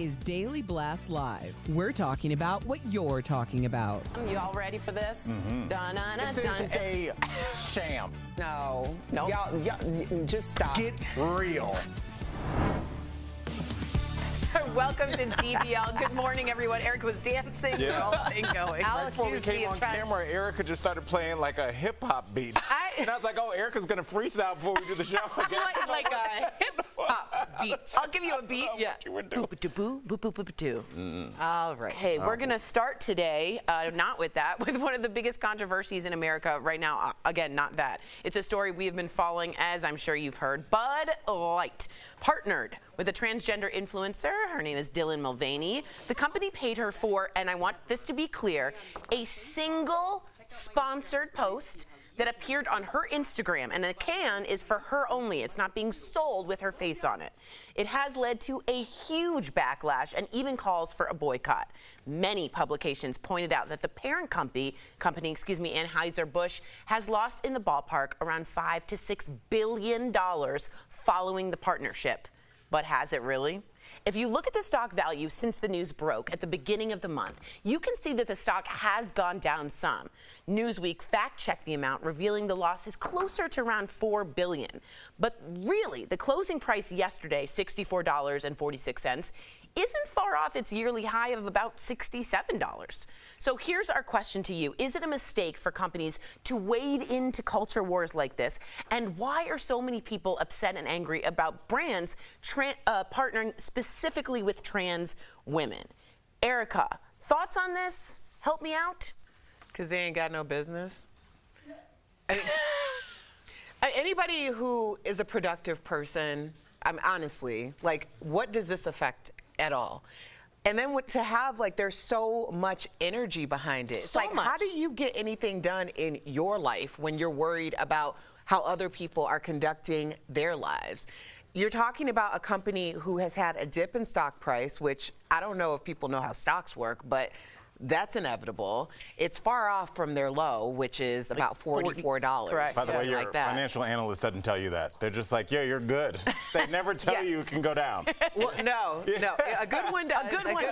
is Daily Blast Live. We're talking about what you're talking about. You all ready for this? This is a sham. No. Y'all, just stop. Get real. So welcome to DBL. Good morning, everyone. Erica was dancing. Yeah. The whole thing going. Right before we came on camera, Erica just started playing like a hip-hop beat. And I was like, oh, Erica's going to freestyle before we do the show again. like a hip-hop beat. I'll give you a beat. Yeah. Boop-a-doo-boo, boop-a-boop-a-doo. All right. Hey, we're going to start today, not with that, with one of the biggest controversies in America right now. Again, not that. It's a story we have been following, as I'm sure you've heard. Bud Light partnered with a transgender influencer. Her name is Dylan Mulvaney. The company paid her for, and I want this to be clear, a single sponsored post that appeared on her Instagram, and the can is for her only. It's not being sold with her face on it. It has led to a huge backlash and even calls for a boycott. Many publications pointed out that the parent company, Anheuser-Busch, has lost in the ballpark around $5 to $6 billion following the partnership. But has it really? If you look at the stock value since the news broke at the beginning of the month, you can see that the stock has gone down some. Newsweek fact-checked the amount, revealing the loss is closer to around $4 billion. But really, the closing price yesterday, $64.46, isn't far off its yearly high of about $67. So here's our question to you. Is it a mistake for companies to wade into culture wars like this? And why are so many people upset and angry about brands partnering specifically with trans women? Erica, thoughts on this? Help me out. Because they ain't got no business. Anybody who is a productive person, honestly, like, what does this affect at all? And then to have, like, there's so much energy behind it. It's so like, much. how do you get anything done in your life when you're worried about how other people are conducting their lives? You're talking about a company who has had a dip in stock price, which I don't know if people know how stocks work, but that's inevitable. It's far off from their low, which is about $44. Correct. By the way, your financial analyst doesn't tell you that. They're just like, yeah, you're good. They never tell you it can go down. Well, no. A good one does. A good one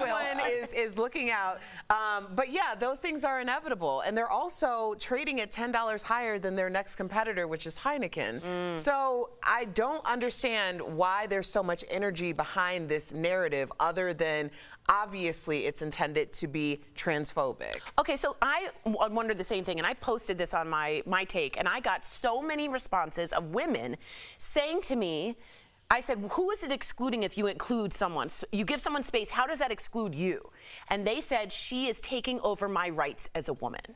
is looking out. But yeah, those things are inevitable. And they're also trading at $10 higher than their next competitor, which is Heineken. So I don't understand why there's so much energy behind this narrative other than obviously it's intended to be transphobic. Okay, so I wondered the same thing, and I posted this on my take, and I got so many responses of women saying to me, I said, who is it excluding if you include someone? You give someone space, how does that exclude you? And they said, she is taking over my rights as a woman.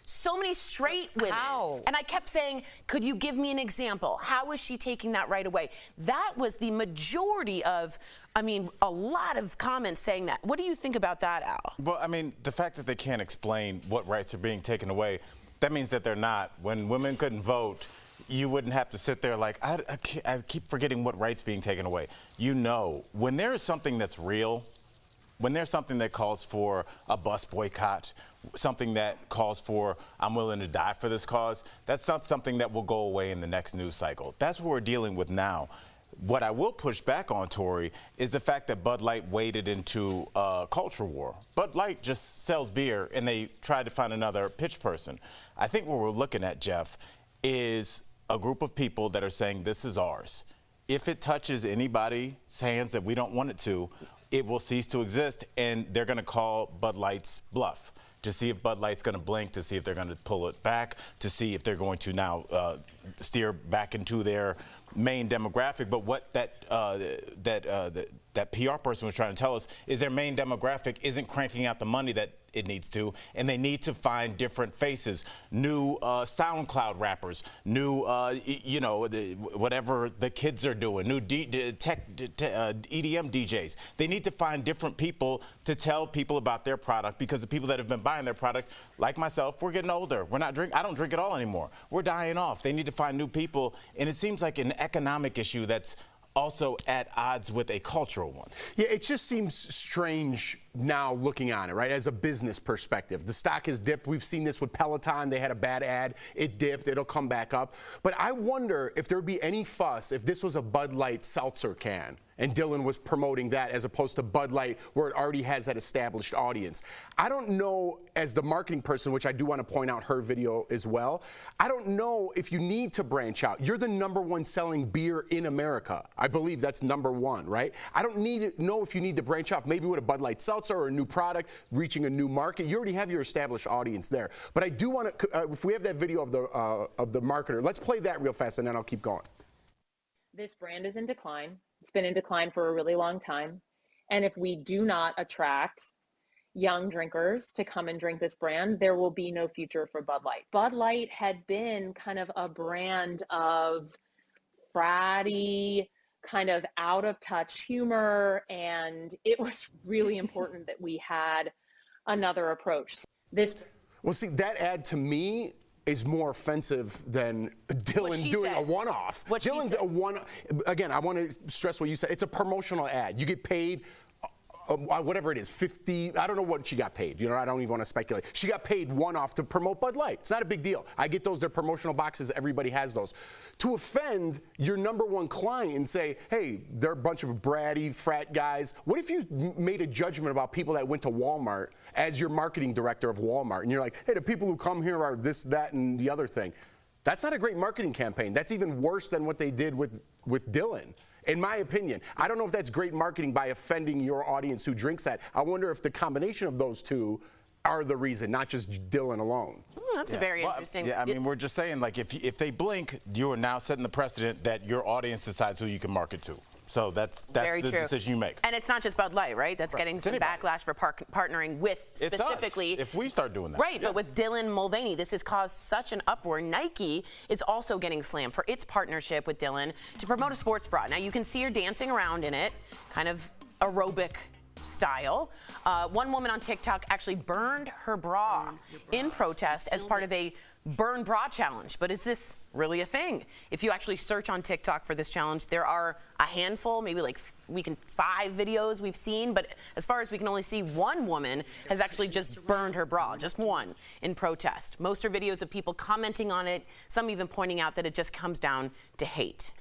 So many straight women. How? And I kept saying, could you give me an example? How is she taking that right away? That was the majority of, a lot of comments saying that. What do you think about that, Al? Well, the fact that they can't explain what rights are being taken away, that means that they're not. When women couldn't vote, you wouldn't have to sit there like, I keep forgetting what rights being taken away. You know, when there is something that's real, when there's something that calls for a bus boycott, something that calls for, I'm willing to die for this cause, that's not something that will go away in the next news cycle. That's what we're dealing with now. What I will push back on, Tori, is the fact that Bud Light waded into a culture war. Bud Light just sells beer, and they tried to find another pitch person. I think what we're looking at, Jeff, is a group of people that are saying this is ours. If it touches anybody's hands that we don't want it to, it will cease to exist, and they're going to call Bud Light's bluff to see if Bud Light's going to blink, to see if they're going to pull it back, to see if they're going to now steer back into their main demographic. But what that PR person was trying to tell us is their main demographic isn't cranking out the money that it needs to, and they need to find different faces, new SoundCloud rappers, new, whatever the kids are doing, new EDM DJs. They need to find different people to tell people about their product, because the people that have been buying their product, like myself, we're getting older. We're not I don't drink at all anymore. We're dying off. They need to find new people, and it seems like an economic issue that's also at odds with a cultural one. Yeah, it just seems strange now looking on it, right, as a business perspective. The stock has dipped. We've seen this with Peloton. They had a bad ad. It dipped. It'll come back up. But I wonder if there would be any fuss if this was a Bud Light seltzer can and Dylan was promoting that as opposed to Bud Light, where it already has that established audience. I don't know, as the marketing person, which I do want to point out her video as well, I don't know if you need to branch out. You're the #1 selling beer in America. I believe that's #1, right? I don't know if you need to branch off, maybe with a Bud Light seltzer or a new product, reaching a new market. You already have your established audience there. But I do want to, if we have that video of the marketer, let's play that real fast and then I'll keep going. This brand is in decline. It's been in decline for a really long time. And if we do not attract young drinkers to come and drink this brand, there will be no future for Bud Light. Bud Light had been kind of a brand of fratty, kind of out of touch humor, and it was really important that we had another approach. Well, see, that ad to me is more offensive than Dylan doing a one-off. Dylan's a one. Again, I want to stress what you said. It's a promotional ad. You get paid whatever it is, 50, I don't know what she got paid. You know, I don't even want to speculate. She got paid one-off to promote Bud Light. It's not a big deal. I get those, they're promotional boxes, everybody has those. To offend your #1 client and say, hey, they're a bunch of bratty frat guys. What if you made a judgment about people that went to Walmart as your marketing director of Walmart, and you're like, hey, the people who come here are this, that, and the other thing. That's not a great marketing campaign. That's even worse than what they did with Dylan. In my opinion, I don't know if that's great marketing by offending your audience who drinks that. I wonder if the combination of those two are the reason, not just Dylan alone. That's very interesting. Yeah, I mean, we're just saying, like, if they blink, you are now setting the precedent that your audience decides who you can market to. So that's the decision you make. And it's not just Bud Light, right? That's getting some backlash for partnering with specifically. It's us, if we start doing that. Right, but with Dylan Mulvaney, this has caused such an uproar. Nike is also getting slammed for its partnership with Dylan to promote a sports bra. Now, you can see her dancing around in it, kind of aerobic style. One woman on TikTok actually burned her bra in protest as part of a burn bra challenge. But is this really a thing? If you actually search on TikTok for this challenge, there are a handful, maybe like 5 videos we've seen, but as far as we can only see, one woman has actually just burned her bra, just one, in protest. Most are videos of people commenting on it, some even pointing out that it just comes down to hate.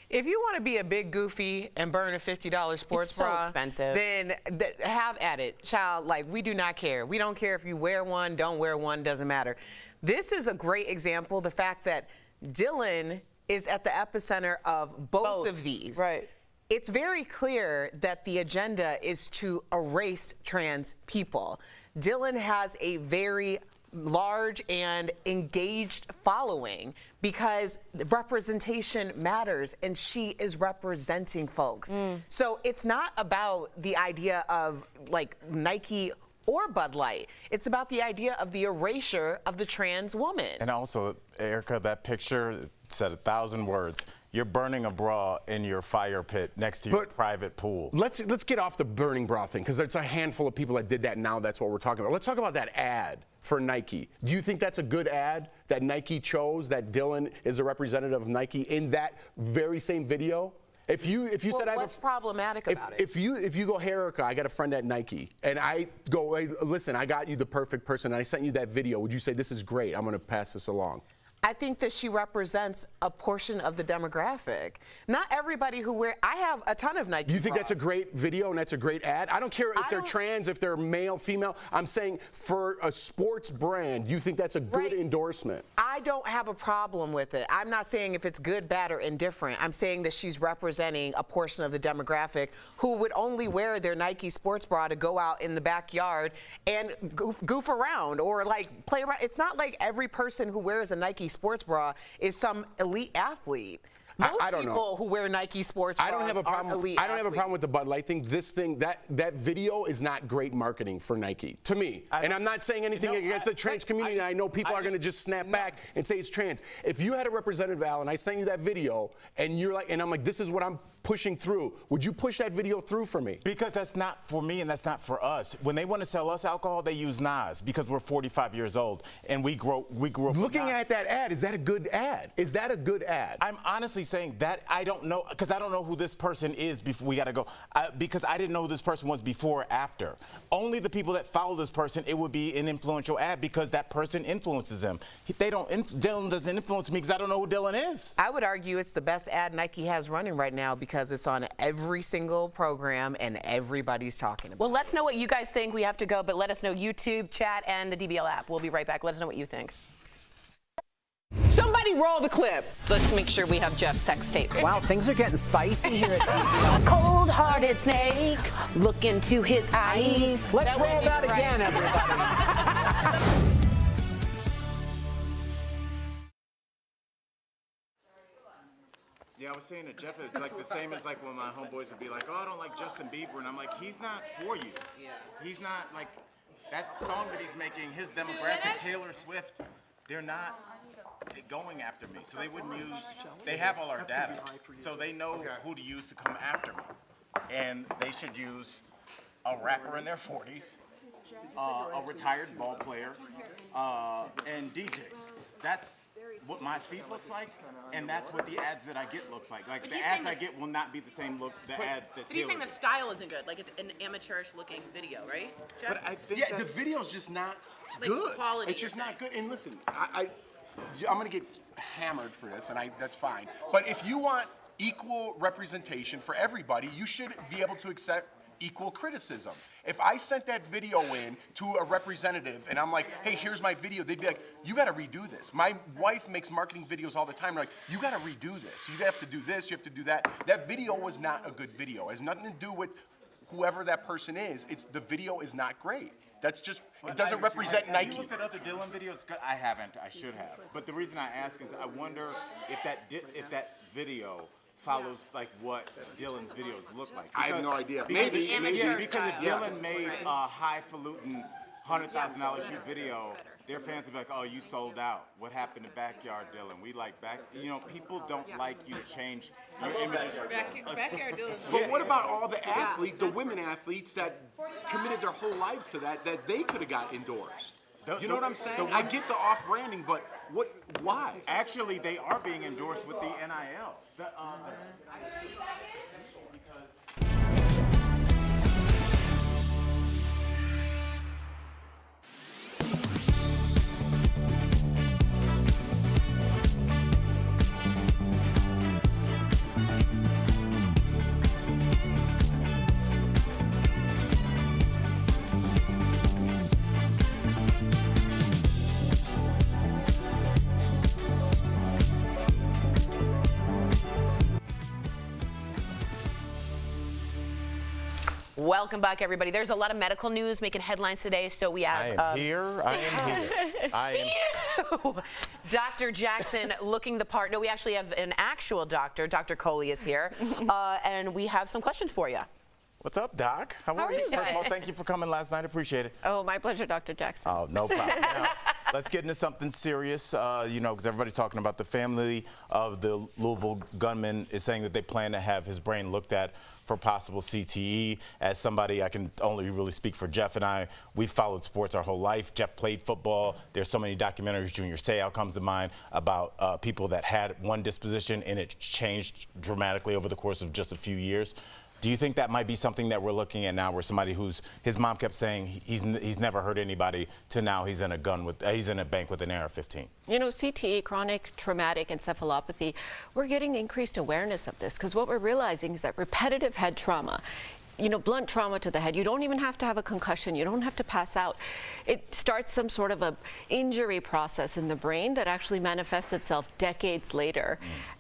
If you want to be a big goofy and burn a $50 sports bra, expensive, then have at it, child. Like, we do not care. We don't care if you wear one, don't wear one, doesn't matter. This is a great example, the fact that Dylan is at the epicenter of both of these. Right. It's very clear that the agenda is to erase trans people. Dylan has a very large and engaged following because representation matters, and she is representing folks. So it's not about the idea of like Nike or Bud Light. It's about the idea of the erasure of the trans woman. And also, Erica, that picture said 1,000 words. You're burning a bra in your fire pit next to your private pool. Let's get off the burning bra thing, because there's a handful of people that did that, and now that's what we're talking about. Let's talk about that ad for Nike. Do you think that's a good ad that Nike chose, that Dylan is a representative of Nike in that very same video? If you said, what's problematic about it? If you go, hey, Erica, I got a friend at Nike, and I go, hey, listen, I got you the perfect person, and I sent you that video, would you say this is great? I'm going to pass this along. I think that she represents a portion of the demographic. Not everybody who I have a ton of Nike You think bras. that's a great video and that's a great ad? I don't care if they're trans, if they're male, female. I'm saying for a sports brand, you think that's a good endorsement? I don't have a problem with it. I'm not saying if it's good, bad, or indifferent. I'm saying that she's representing a portion of the demographic who would only wear their Nike sports bra to go out in the backyard and goof around or like play around. It's not like every person who wears a Nike sports bra is some elite athlete. Most I don't people know. who wear Nike sports bras I don't have a problem. elite I don't have a problem with the athletes. Bud Light thing. This thing, that video is not great marketing for Nike, to me. And I'm not saying anything against the trans community. I know people are going to just snap back and say it's trans. If you had a representative, Al, and I sent you that video, and you're like, and I'm like, this is what I'm pushing through. Would you push that video through for me? Because that's not for me and that's not for us. When they want to sell us alcohol, they use Nas because we're 45 years old and we grew up. Looking at that ad, is that a good ad? Is that a good ad? I'm honestly saying that I don't know, because I don't know who this person is before we got to go. Because I didn't know who this person was before or after. Only the people that follow this person, it would be an influential ad because that person influences them. Dylan doesn't influence me because I don't know who Dylan is. I would argue it's the best ad Nike has running right now because because it's on every single program and everybody's talking about it. Well, let's know what you guys think. We have to go, but let us know YouTube, chat, and the DBL app. We'll be right back. Let us know what you think. Somebody roll the clip. Let's make sure we have Jeff's sex tape. Wow, things are getting spicy here at DBL. Cold-hearted snake, look into his eyes. Let's roll that again, everybody. Yeah, I was saying to Jeff, it's like the same as like when my homeboys would be like, oh, I don't like Justin Bieber, and I'm like, he's not for you. Yeah. He's not like, that song that he's making, his demographic, Taylor Swift, they're not going after me. So they wouldn't use, they have all our data. So they know who to use to come after me. And they should use a rapper in their 40s, a retired ball player, and DJs. That's what my feed looks like, and that's what the ads that I get looks like. Like, the ads I get will not be the same look, the ads that But he's saying Taylor the style isn't good. Like, it's an amateurish looking video, right, Jeff? But I think the video's just not Like, good. quality, It's just you're not good. And listen, I'm gonna get hammered for this, and that's fine. But if you want equal representation for everybody, you should be able to accept equal criticism. If I sent that video in to a representative and I'm like, hey, here's my video, they'd be like, you gotta redo this. My wife makes marketing videos all the time. They're like, you gotta redo this. You have to do this, you have to do that. That video was not a good video. It has nothing to do with whoever that person is. The video is not great. That's just, it doesn't represent Have Nike. you looked at other Dylan videos? I haven't. I should have. But the reason I ask is I wonder if that video follows like what Dylan's videos look like. I have no idea. Maybe Maybe. because if Dylan made a highfalutin $100,000 shoot video, their fans would be like, oh, you sold out. What happened to Backyard Dylan? We like people don't like you to change your image. Backyard Dylan. But what about all the athletes, the women athletes that committed their whole lives to that they could have got endorsed? You know what I'm saying? I get the off-branding, but why? Actually, they are being endorsed with the NIL. Welcome back, everybody. There's a lot of medical news making headlines today, so we have... I am here. Dr. Jackson looking the part. No, we actually have an actual doctor. Dr. Coley is here, and we have some questions for you. What's up, Doc? How are you? First of all, thank you for coming last night. Appreciate it. Oh, my pleasure, Dr. Jackson. Oh, no problem. Now, let's get into something serious, because everybody's talking about the family of the Louisville gunman is saying that they plan to have his brain looked at for possible CTE. As somebody, I can only really speak for Jeff and I, we've followed sports our whole life. Jeff played football. There's so many documentaries, Junior Seau comes to mind, about people that had one disposition and it changed dramatically over the course of just a few years. Do you think that might be something that we're looking at now, where somebody his mom kept saying he's never hurt anybody, to now he's in a bank with an AR-15? You know, CTE, chronic traumatic encephalopathy, we're getting increased awareness of this, because what we're realizing is that repetitive head trauma, blunt trauma to the head, you don't even have to have a concussion, you don't have to pass out. It starts some sort of a injury process in the brain that actually manifests itself decades later.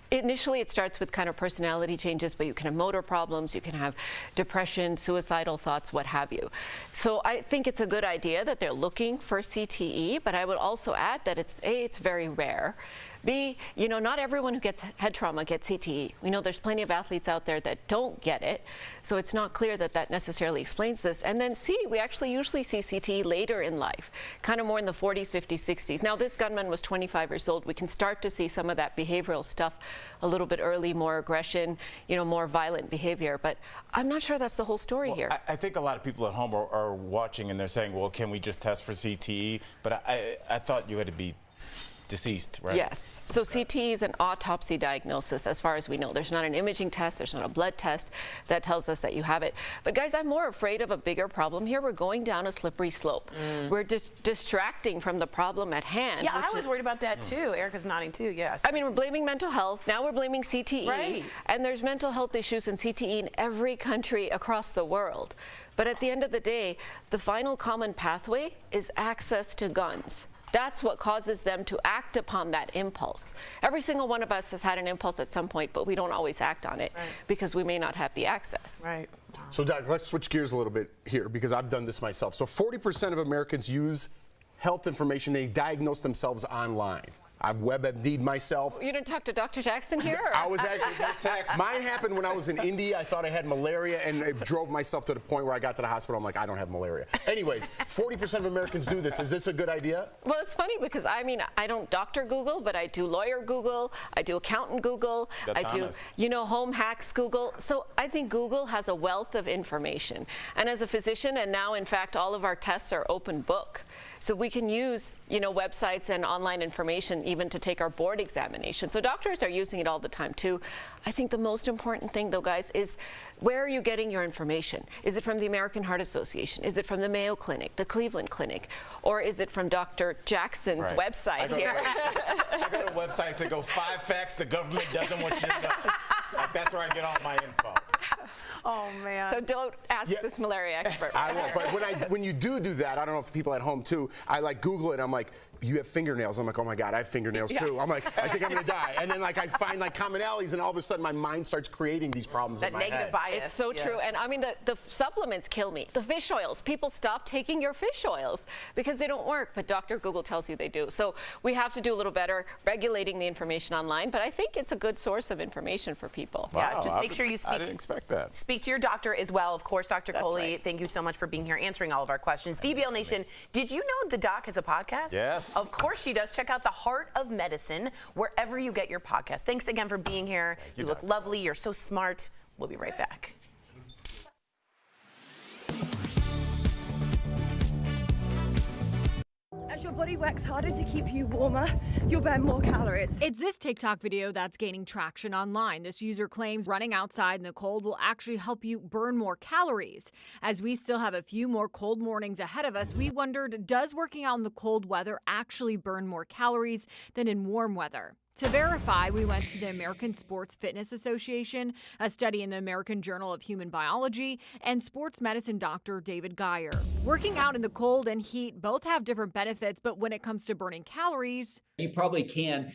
Initially, it starts with kind of personality changes, but you can have motor problems, you can have depression, suicidal thoughts, what have you. So I think it's a good idea that they're looking for CTE, but I would also add that it's very rare. B, not everyone who gets head trauma gets CTE. We know there's plenty of athletes out there that don't get it, so it's not clear that that necessarily explains this. And then C, we actually usually see CTE later in life, kind of more in the 40s, 50s, 60s. Now, this gunman was 25 years old. We can start to see some of that behavioral stuff a little bit early, more aggression, more violent behavior, but I'm not sure that's the whole story here. I think a lot of people at home are watching and they're saying, well, can we just test for CTE? But I thought you had to be deceased, right? Yes. So CT is an autopsy diagnosis as far as we know. There's not an imaging test, there's not a blood test that tells us that you have it. But guys, I'm more afraid of a bigger problem here. We're going down a slippery slope. We're distracting from the problem at hand. Yeah, I was worried about that too. Erica's nodding too, yes. I mean, we're blaming mental health. Now we're blaming CTE. Right. And there's mental health issues in CTE in every country across the world. But at the end of the day, the final common pathway is access to guns. That's what causes them to act upon that impulse. Every single one of us has had an impulse at some point, but we don't always act on it because we may not have the access. Right. So, Doc, let's switch gears a little bit here because I've done this myself. So 40% of Americans use health information. They diagnose themselves online. I've WebMD'd myself. You didn't talk to Dr. Jackson here? I was actually, mine happened when I was in India. I thought I had malaria and it drove myself to the point where I got to the hospital. I'm like, I don't have malaria. Anyways, 40% of Americans do this. Is this a good idea? Well, it's funny because, I mean, I don't doctor Google, but I do lawyer Google, I do accountant Google, I do, you know, home hacks Google. So I think Google has a wealth of information. And as a physician, and now, in fact, all of our tests are open book. So we can use, you know, websites and online information even to take our board examination. So doctors are using it all the time too. I think the most important thing though, guys, is where are you getting your information? Is it from the American Heart Association? Is it from the Mayo Clinic, the Cleveland Clinic? Or is it from Dr. Jackson's website here? I go to websites that go 5 facts the government doesn't want you to know. Like, that's where I get all my info. Oh, man. So don't ask this malaria expert. I won't. But when you do that, I don't know if people at home too, I like Google it. I'm like, you have fingernails. I'm like, oh my God, I have fingernails too. I'm like, I think I'm gonna die. And then like I find like commonalities, and all of a sudden my mind starts creating these problems in my head. That negative bias. It's so true. And I mean, the supplements kill me. The fish oils. People stop taking your fish oils because they don't work, but Dr. Google tells you they do. So we have to do a little better regulating the information online, but I think it's a good source of information for people. Wow, Yeah, just make sure you speak. I didn't expect that. Speak to your doctor as well, of course. Dr. Coley, thank you so much for being here, answering all of our questions. DBL Nation, did you know the doc has a podcast? Yes. Of course she does. Check out The Heart of Medicine wherever you get your podcast. Thanks again for being here. You look lovely. You're so smart. We'll be right back. As your body works harder to keep you warmer, you'll burn more calories. It's this TikTok video that's gaining traction online. This user claims running outside in the cold will actually help you burn more calories. As we still have a few more cold mornings ahead of us, we wondered, does working out in the cold weather actually burn more calories than in warm weather? To verify, we went to the American Sports Fitness Association, a study in the American Journal of Human Biology, and sports medicine doctor David Geyer. Working out in the cold and heat both have different benefits, but when it comes to burning calories, you probably can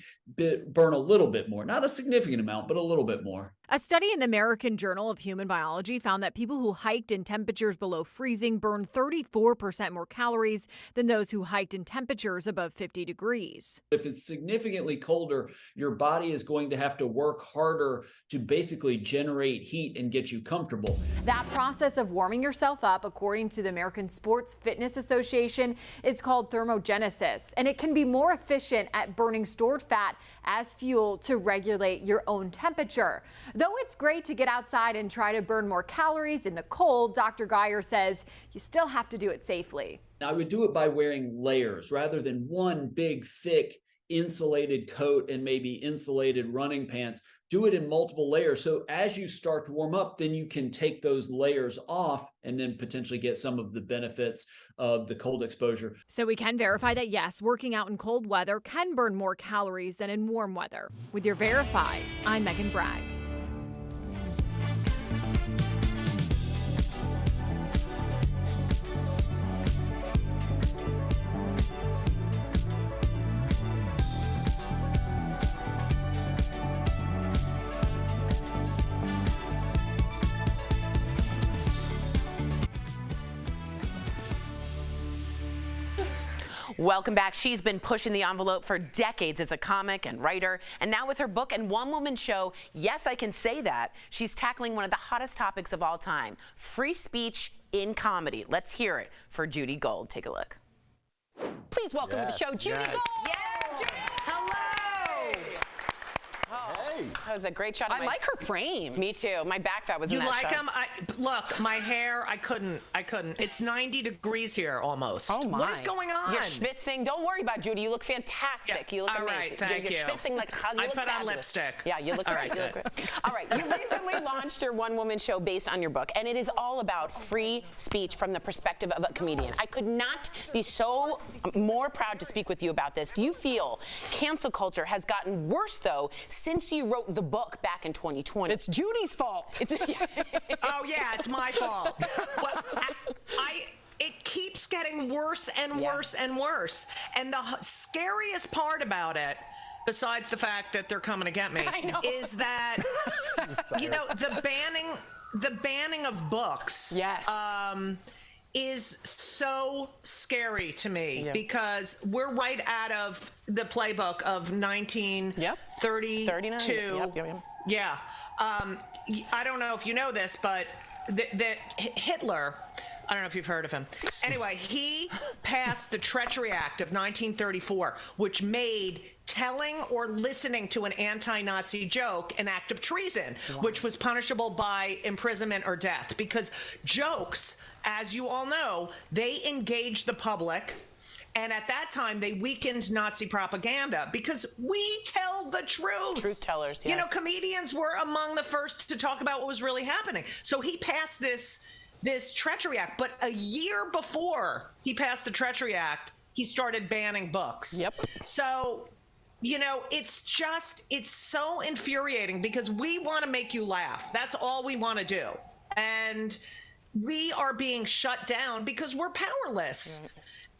burn a little bit more, not a significant amount, but a little bit more. A study in the American Journal of Human Biology found that people who hiked in temperatures below freezing burned 34% more calories than those who hiked in temperatures above 50 degrees. If it's significantly colder, your body is going to have to work harder to basically generate heat and get you comfortable. That process of warming yourself up, according to the American Sports Fitness Association, is called thermogenesis, and it can be more efficient at burning stored fat as fuel to regulate your own temperature. Though it's great to get outside and try to burn more calories in the cold, Dr. Geyer says you still have to do it safely. Now, I would do it by wearing layers rather than one big, thick, insulated coat and maybe insulated running pants. Do it in multiple layers. So as you start to warm up, then you can take those layers off and then potentially get some of the benefits of the cold exposure. So we can verify that, yes, working out in cold weather can burn more calories than in warm weather. With your Verify, I'm Megan Bragg. Welcome back. She's been pushing the envelope for decades as a comic and writer, and now with her book and one-woman show, Yes, I Can Say That, she's tackling one of the hottest topics of all time, free speech in comedy. Let's hear it for Judy Gold. Take a look. Please welcome to the show, Judy Gold. Yeah, Judy. Hello. That was a great shot. I like her frame. Me too. My back fat was You in that like shot. them? Look, my hair, I couldn't. It's 90 degrees here almost. Oh my. What is going on? You're schwitzing. Don't worry about Judy. You look fantastic. Yeah. You look All amazing. right, thank you're you. schwitzing like you I look put on fabulous. lipstick. Yeah, you look All great. right, You look good. great. All right, you recently launched your one-woman show based on your book, and it is all about free speech from the perspective of a comedian. I could not be so more proud to speak with you about this. Do you feel cancel culture has gotten worse, though, since you wrote the book back in 2020? It's Judy's fault. Oh, yeah, it's my fault. Well, it keeps getting worse and worse and worse. And the scariest part about it, besides the fact that they're coming to get me, is that, you know, the banning of books. Yes. Is so scary to me because we're right out of the playbook of 1932. 39. Yep. Yeah. I don't know if you know this, but Hitler, I don't know if you've heard of him. Anyway, he passed the Treachery Act of 1934, which made telling or listening to an anti-Nazi joke an act of treason, which was punishable by imprisonment or death. Because jokes, as you all know, they engage the public. And at that time, they weakened Nazi propaganda because we tell the truth. Truth tellers, yes. You know, comedians were among the first to talk about what was really happening. So he passed this Treachery Act. But a year before he passed the Treachery Act, he started banning books. Yep. So, you know, it's so infuriating because we want to make you laugh. That's all we want to do. And we are being shut down because we're powerless.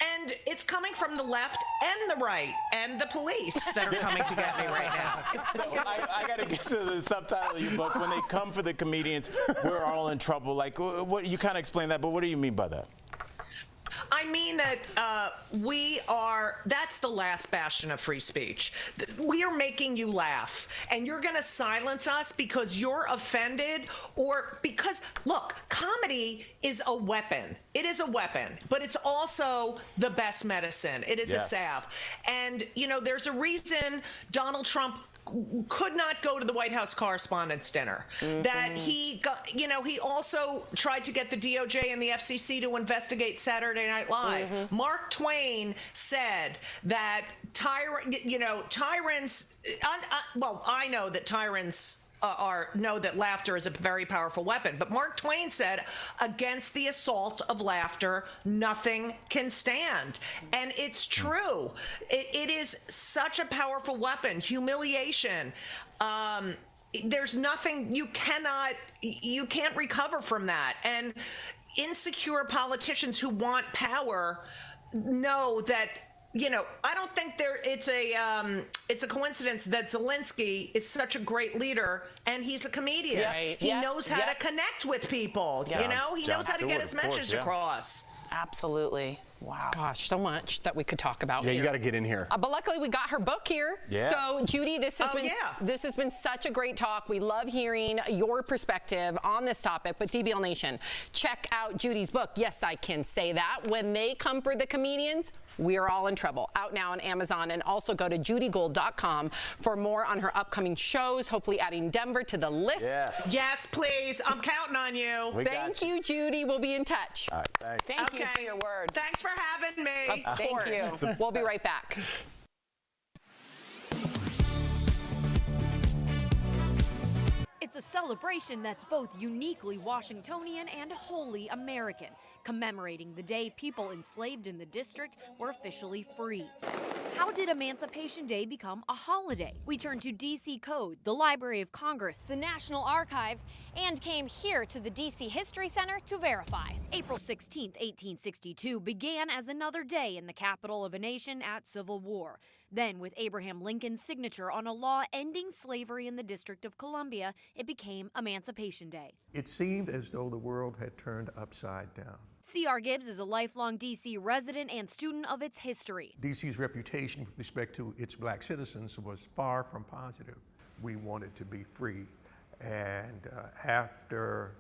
And it's coming from the left and the right and the police that are coming to get me right now. So I got to get to the subtitle of your book. When they come for the comedians, we're all in trouble. Like, what you kind of explain that, but what do you mean by that? I mean that that's the last bastion of free speech. We are making you laugh, and you're going to silence us because you're offended or because, look, comedy is a weapon. It is a weapon, but it's also the best medicine. It is a salve. And, you know, there's a reason Donald Trump could not go to the White House Correspondents' Dinner. That he got, you know, he also tried to get the DOJ and the FCC to investigate Saturday Night Live. Mark Twain said that tyrants, well, I know that tyrants know that laughter is a very powerful weapon. But Mark Twain said, against the assault of laughter, nothing can stand. And it's true. It is such a powerful weapon. Humiliation. There's nothing, you can't recover from that. And insecure politicians who want power know that, you know, I don't think it's a coincidence that Zelensky is such a great leader and he's a comedian. He knows how to connect with people. You know, he knows how to get his message across. Absolutely. Wow. Gosh, so much that we could talk about. Yeah, here. you got to get in here. But luckily, we got her book here. Yes. So, Judy, this has been such a great talk. We love hearing your perspective on this topic. But DBL Nation, check out Judy's book. Yes, I can say that. When they come for the comedians, we are all in trouble. Out now on Amazon, and also go to judygold.com for more on her upcoming shows. Hopefully, adding Denver to the list. Yes, please. I'm counting on you. Thank you, Judy. We'll be in touch. All right, thanks. Thank you for your words. Thanks for having me. Of course. Thank you. We'll be right back. It's a celebration that's both uniquely Washingtonian and wholly American, commemorating the day people enslaved in the district were officially free. How did Emancipation Day become a holiday? We turn to D.C. Code, the Library of Congress, the National Archives, and came here to the D.C. History Center to verify. April 16, 1862 began as another day in the capital of a nation at civil war. Then, with Abraham Lincoln's signature on a law ending slavery in the District of Columbia, it became Emancipation Day. It seemed as though the world had turned upside down. C.R. Gibbs is a lifelong D.C. resident and student of its history. D.C.'s reputation with respect to its black citizens was far from positive. We wanted to be free. And after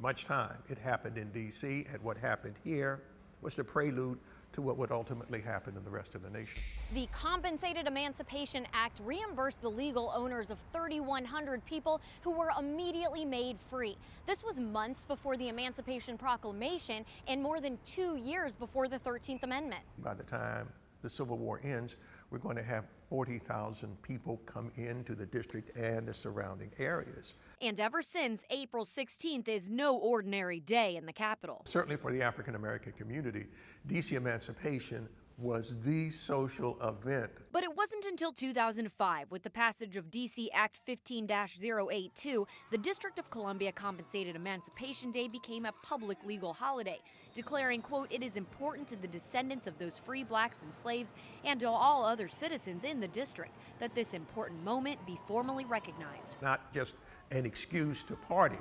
much time, it happened in D.C., and what happened here was the prelude to what would ultimately happen in the rest of the nation. The Compensated Emancipation Act reimbursed the legal owners of 3,100 people who were immediately made free. This was months before the Emancipation Proclamation and more than 2 years before the 13th Amendment. By the time the Civil War ends, we're going to have 40,000 people come into the district and the surrounding areas. And ever since, April 16th is no ordinary day in the Capitol. Certainly for the African American community, DC Emancipation was the social event. But it wasn't until 2005, with the passage of DC Act 15-082, the District of Columbia Compensated Emancipation Day became a public legal holiday, declaring, quote, "It is important to the descendants of those free blacks and slaves and to all other citizens in the district that this important moment be formally recognized." Not just an excuse to party,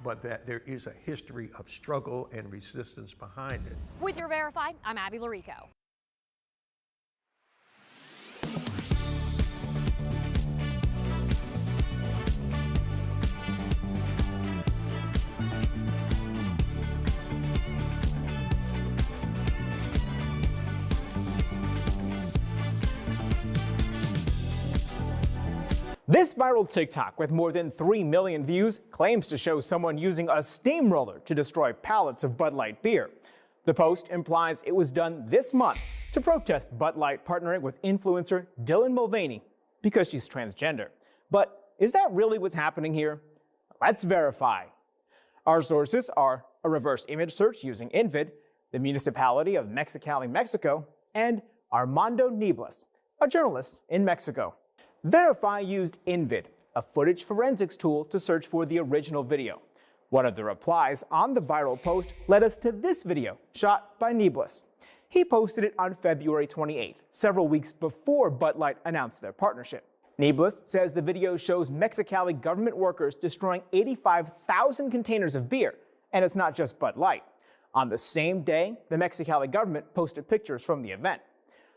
but that there is a history of struggle and resistance behind it. With your Verify, I'm Abby Larico. This viral TikTok with more than 3 million views claims to show someone using a steamroller to destroy pallets of Bud Light beer. The post implies it was done this month to protest Bud Light partnering with influencer Dylan Mulvaney because she's transgender. But is that really what's happening here? Let's verify. Our sources are a reverse image search using InVid, the municipality of Mexicali, Mexico, and Armando Nieblas, a journalist in Mexico. Verify used InVid, a footage forensics tool, to search for the original video. One of the replies on the viral post led us to this video shot by Nieblas. He posted it on February 28th, several weeks before Bud Light announced their partnership. Nieblas says the video shows Mexicali government workers destroying 85,000 containers of beer, and it's not just Bud Light. On the same day, the Mexicali government posted pictures from the event.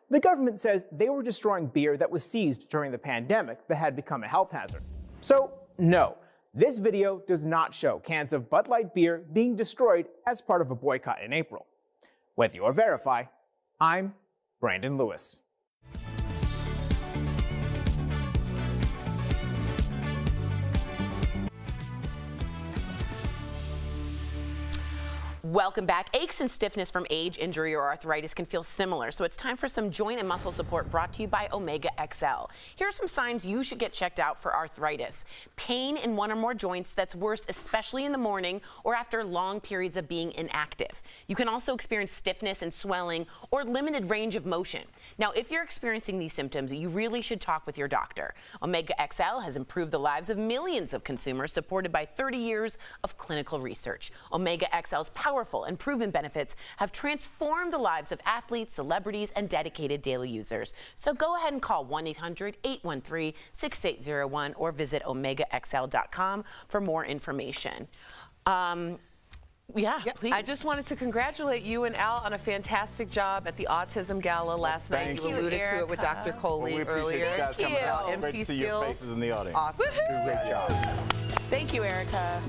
The government says they were destroying beer that was seized during the pandemic that had become a health hazard. So, no, this video does not show cans of Bud Light beer being destroyed as part of a boycott in April. With your Verify, I'm Brandon Lewis. Welcome back. Aches and stiffness from age, injury, or arthritis can feel similar, so it's time for some joint and muscle support brought to you by Omega XL. Here are some signs you should get checked out for arthritis. Pain in one or more joints that's worse, especially in the morning or after long periods of being inactive. You can also experience stiffness and swelling or limited range of motion. Now, if you're experiencing these symptoms, you really should talk with your doctor. Omega XL has improved the lives of millions of consumers, supported by 30 years of clinical research. Omega XL's powerful and proven benefits have transformed the lives of athletes, celebrities, and dedicated daily users. So go ahead and call 1-800-813-6801 or visit omegaxl.com for more information. Yeah, please. I just wanted to congratulate you and Al on a fantastic job at the Autism Gala last night. You alluded to it with Dr. Coley earlier. You guys coming out. MC Great to see skills. your faces in the audience. Awesome. Great job. Thank you, Erica.